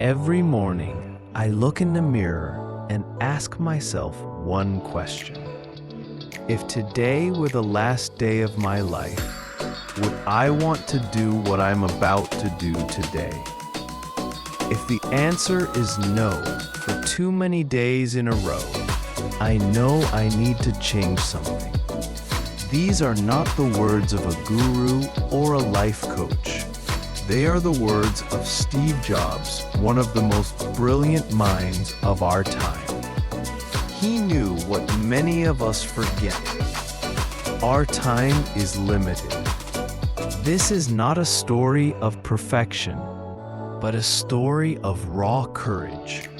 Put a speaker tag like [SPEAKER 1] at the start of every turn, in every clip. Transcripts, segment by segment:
[SPEAKER 1] Every morning, I look in the mirror and ask myself one question. If today were the last day of my life, would I want to do what I'm about to do today? If the answer is no for too many days in a row, I know I need to change something. These are not the words of a guru or a life coach. They are the words of Steve Jobs, one of the most brilliant minds of our time. He knew what many of us forget. Our time is limited. This is not a story of perfection, but a story of raw courage.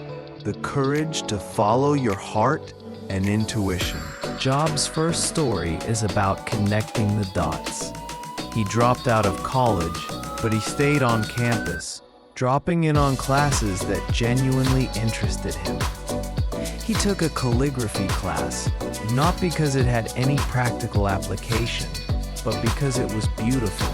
[SPEAKER 1] The courage to follow your heart and intuition. Jobs' first story is about connecting the dots. He dropped out of college, but he stayed on campus, dropping in on classes that genuinely interested him. He took a calligraphy class, not because it had any practical application, but because it was beautiful.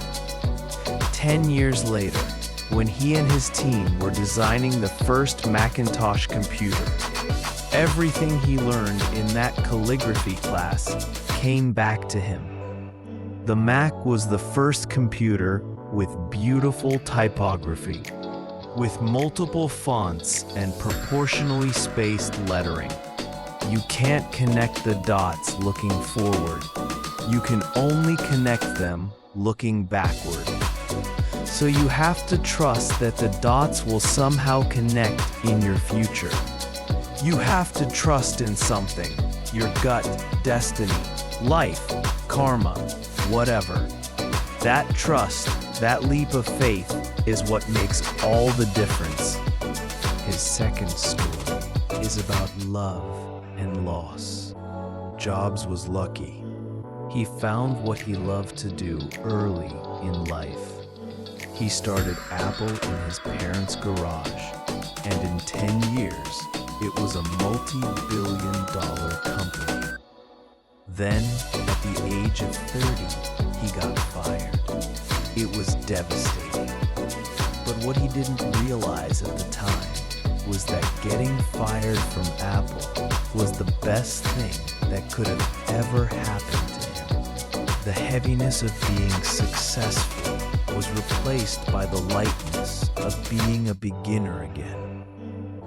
[SPEAKER 1] 10 years later, when he and his team were designing the first Macintosh computer, everything he learned in that calligraphy class came back to him. The Mac was the first computer with beautiful typography, with multiple fonts and proportionally spaced lettering. You can't connect the dots looking forward. You can only connect them looking backward. So you have to trust that the dots will somehow connect in your future. You have to trust in something, your gut, destiny, life, karma, whatever. That trust, that leap of faith, is what makes all the difference. His second story is about love and loss. Jobs was lucky. He found what he loved to do early in life. He started Apple in his parents' garage, and in 10 years, it was a multi-billion-dollar company. Then, at the age of 30, he got fired. It was devastating. But what he didn't realize at the time was that getting fired from Apple was the best thing that could have ever happened to him. The heaviness of being successful was replaced by the lightness of being a beginner again.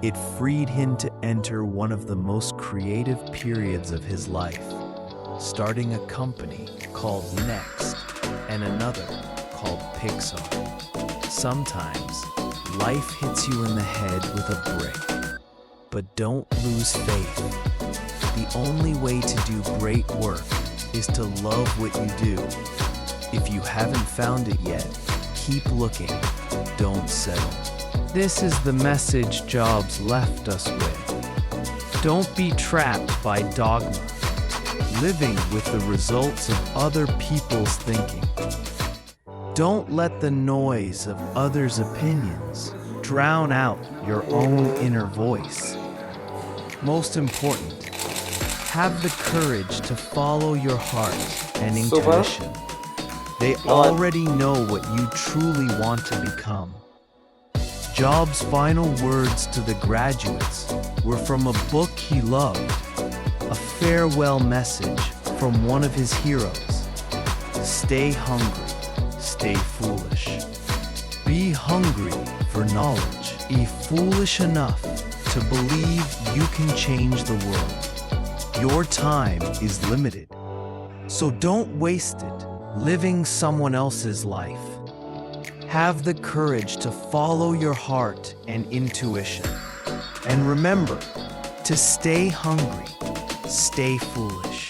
[SPEAKER 1] It freed him to enter one of the most creative periods of his life, starting a company called Next and another called Pixar. Sometimes, life hits you in the head with a brick, but don't lose faith. The only way to do great work is to love what you do. If you haven't found it yet, keep looking, don't settle. This is the message Jobs left us with. Don't be trapped by dogma, living with the results of other people's thinking. Don't let the noise of others' opinions drown out your own inner voice. Most important, have the courage to follow your heart and intuition. They already know what you truly want to become. Jobs' final words to the graduates were from a book he loved, a farewell message from one of his heroes. Stay hungry, stay foolish. Be hungry for knowledge. Be foolish enough to believe you can change the world. Your time is limited, so don't waste it living someone else's life. Have the courage to follow your heart and intuition. And remember to stay hungry, stay foolish.